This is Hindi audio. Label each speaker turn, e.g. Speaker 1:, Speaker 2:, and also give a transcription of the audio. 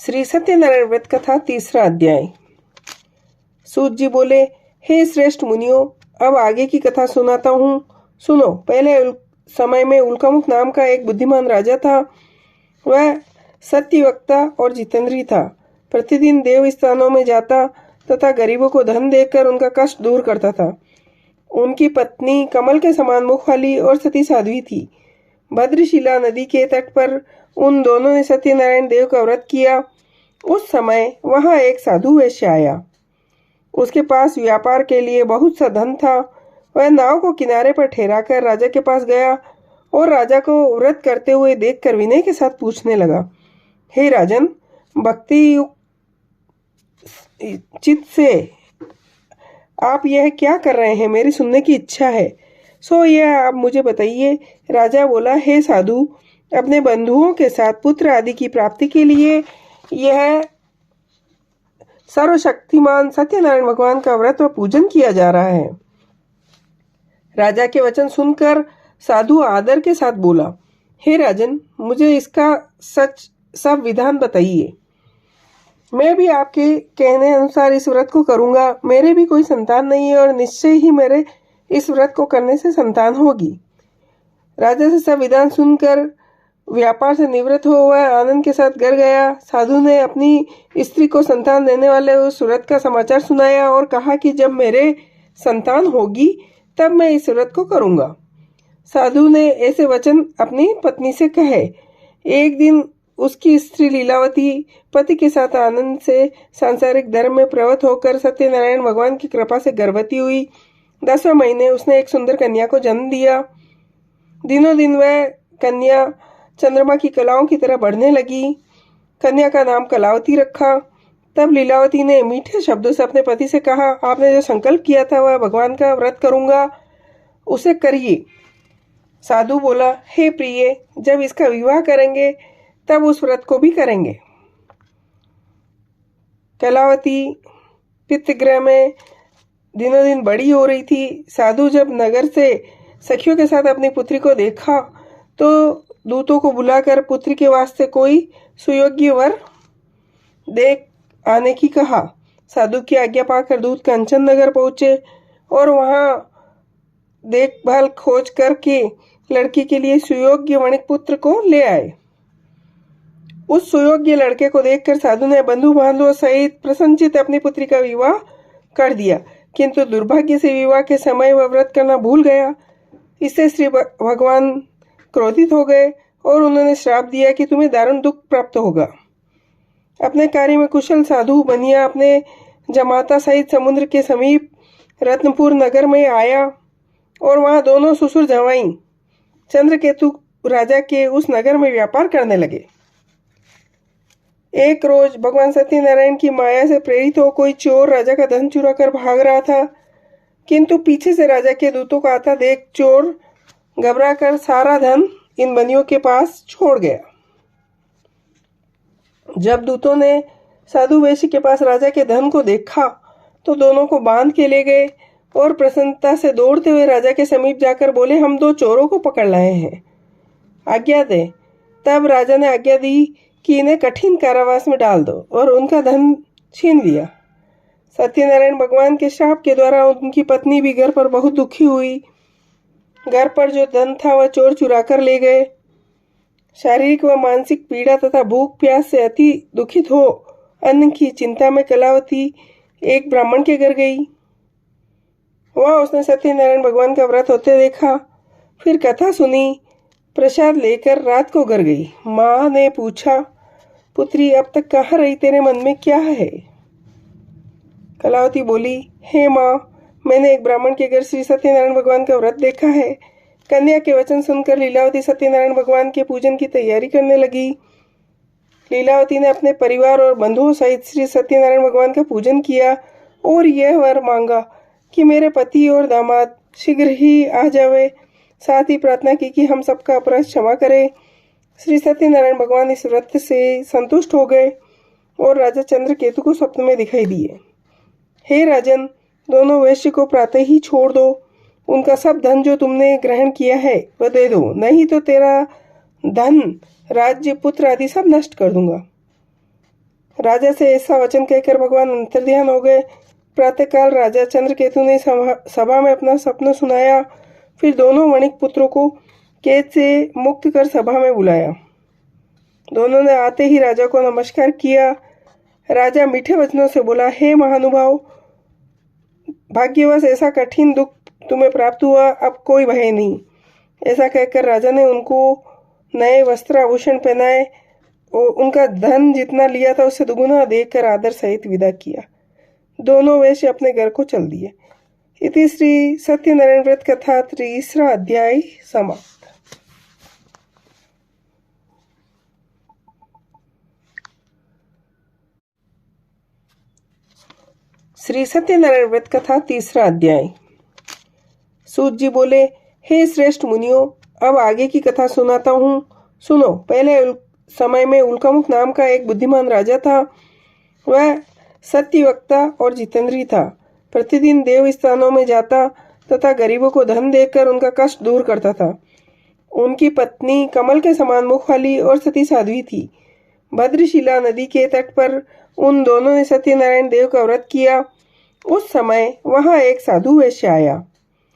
Speaker 1: श्री सत्यनारायण व्रत कथा तीसरा अध्याय। सूत जी बोले, हे श्रेष्ठ मुनियों, अब आगे की कथा सुनाता हूँ, सुनो। पहले समय में उल्कामुख नाम का एक बुद्धिमान राजा था। वह सत्यवक्ता और जितेंद्री था। प्रतिदिन देव स्थानों में जाता तथा गरीबों को धन देकर उनका कष्ट दूर करता था। उनकी पत्नी कमल के समान मुख वाली और सती साध्वी थी। भद्रशिला नदी के तट पर उन दोनों ने सत्यनारायण देव का व्रत किया। उस समय वहां एक साधु वैश्य आया। उसके पास व्यापार के लिए बहुत सा धन था। वह नाव को किनारे पर ठहराकर राजा के पास गया और राजा को व्रत करते हुए देखकर विनय के साथ पूछने लगा, हे राजन, भक्ति चित्त से आप यह क्या कर रहे हैं? मेरी सुनने की इच्छा है, सो यह आप मुझे बताइए। राजा बोला, हे साधु, अपने बंधुओं के साथ पुत्र आदि की प्राप्ति के लिए यह सर्वशक्तिमान सत्यनारायण भगवान का व्रत व पूजन किया जा रहा है। राजा के वचन सुनकर साधु आदर के साथ बोला, हे राजन, मुझे इसका सच सब विधान बताइए। मैं भी आपके कहने अनुसार इस व्रत को करूंगा। मेरे भी कोई संतान नहीं है और निश्चय ही मेरे इस व्रत को करने से संतान होगी। राजा से सब विधान सुनकर व्यापार से निवृत्त हो वह आनंद के साथ घर गया। साधु ने अपनी स्त्री को संतान देने वाले उस व्रत का समाचार सुनाया और कहा कि जब मेरे संतान होगी तब मैं इस व्रत को करूंगा। साधु ने ऐसे वचन अपनी पत्नी से कहे। एक दिन उसकी स्त्री लीलावती पति के साथ आनंद से सांसारिक धर्म में प्रवृत्त होकर सत्यनारायण भगवान की कृपा से गर्भवती हुई। 10वें महीने उसने एक सुंदर कन्या को जन्म दिया। दिनों दिन वह कन्या चंद्रमा की कलाओं की तरह बढ़ने लगी। कन्या का नाम कलावती रखा। तब लीलावती ने मीठे शब्दों से अपने पति से कहा, आपने जो संकल्प किया था वह भगवान का व्रत करूंगा, उसे करिए। साधु बोला, हे प्रिय, जब इसका विवाह करेंगे तब उस व्रत को भी करेंगे। कलावती पितृगृह में दिनों दिन बड़ी हो रही थी। साधु जब नगर से सखियों के साथ अपनी पुत्री को देखा तो दूतों को बुलाकर पुत्री के वास्ते कोई सुयोग्य वर देख आने की कहा। साधु की आज्ञा पाकर दूत कंचन नगर पहुंचे और वहां देखभाल खोज करके लड़की के लिए सुयोग्य वणिक पुत्र को ले आए। उस सुयोग्य लड़के को देखकर साधु ने बंधु बांधवों सहित प्रसन्नचित्त अपनी पुत्री का विवाह कर दिया, किंतु दुर्भाग्य से विवाह के समय वह व्रत करना भूल गया। इससे श्री भगवान क्रोधित हो गए और उन्होंने श्राप दिया कि तुम्हें दारुण दुख प्राप्त होगा। अपने कार्य में कुशल साधु बनिया अपने जमाता सहित समुद्र के समीप रत्नपुर नगर में आया और वहां दोनों ससुर जवाई चंद्रकेतु राजा के उस नगर में व्यापार करने लगे। एक रोज भगवान सत्यनारायण की माया से प्रेरित हो कोई चोर राजा का धन चुरा कर भाग रहा था, किंतु पीछे से राजा के दूतों को आता देख चोर घबराकर सारा धन इन बनियों के पास छोड़ गया। जब दूतों ने साधु वैश्य के पास राजा के धन को देखा तो दोनों को बांध के ले गए और प्रसन्नता से दौड़ते हुए राजा के समीप जाकर बोले, हम 2 चोरों को पकड़ लाए हैं, आज्ञा दे। तब राजा ने आज्ञा दी कि इन्हें कठिन कारावास में डाल दो और उनका धन छीन लिया। सत्यनारायण भगवान के श्राप के द्वारा उनकी पत्नी भी घर पर बहुत दुखी हुई। घर पर जो धन था वह चोर चुरा कर ले गए। शारीरिक व मानसिक पीड़ा तथा भूख प्यास से अति दुखित हो अन्न की चिंता में कलावती एक ब्राह्मण के घर गई। वहां उसने सत्यनारायण भगवान का व्रत होते देखा। फिर कथा सुनी। प्रसाद लेकर रात को घर गई। माँ ने पूछा, पुत्री, अब तक कहाँ रही? तेरे मन में क्या है? कलावती बोली, हे माँ, मैंने एक ब्राह्मण के घर श्री सत्यनारायण भगवान का व्रत देखा है। कन्या के वचन सुनकर लीलावती सत्यनारायण भगवान के पूजन की तैयारी करने लगी। लीलावती ने अपने परिवार और बंधुओं सहित श्री सत्यनारायण भगवान का पूजन किया और यह वर मांगा कि मेरे पति और दामाद शीघ्र ही आ जावे। साथ ही प्रार्थना की कि हम सबका अपराध क्षमा करें। श्री सत्यनारायण भगवान इस व्रत से संतुष्ट हो गए और राजा चंद्रकेतु को स्वप्न में दिखाई दिए। हे राजन, दोनों वैश्य को प्रातः ही छोड़ दो। उनका सब धन जो तुमने ग्रहण किया है वह दे दो, नहीं तो तेरा धन, राज्य, पुत्र आदि सब नष्ट कर दूंगा। राजा से ऐसा वचन कहकर भगवान अंतर्ध्यान हो गए। प्रातःकाल राजा चंद्रकेतु ने सभा में अपना सपना सुनाया। फिर दोनों वणिक पुत्रों को कैद से मुक्त कर सभा में बुलाया। दोनों ने आते ही राजा को नमस्कार किया। राजा मीठे वचनों से बोला, हे महानुभाव, भाग्यवश ऐसा कठिन दुख तुम्हें प्राप्त हुआ, अब कोई भय नहीं। ऐसा कहकर राजा ने उनको नए वस्त्र आभूषण पहनाए और उनका धन जितना लिया था उससे दुगुना देकर आदर सहित विदा किया। दोनों वैश्य अपने घर को चल दिए। इति श्री सत्यनारायण व्रत कथा 3 अध्याय समाप्त। श्री सत्यनारायण व्रत कथा 3 अध्याय। सूत जी बोले, हे श्रेष्ठ मुनियों, अब आगे की कथा सुनाता हूँ, सुनो। पहले समय में उल्कामुख नाम का एक बुद्धिमान राजा था। वह सत्यवक्ता और जितेंद्री था। प्रतिदिन देव स्थानों में जाता तथा गरीबों को धन देकर उनका कष्ट दूर करता था। उनकी पत्नी कमल के समान मुख वाली और सती साध्वी थी। भद्रशिला नदी के तट पर उन दोनों ने सत्यनारायण देव का व्रत किया। उस समय वहां एक साधु वैश्य आया।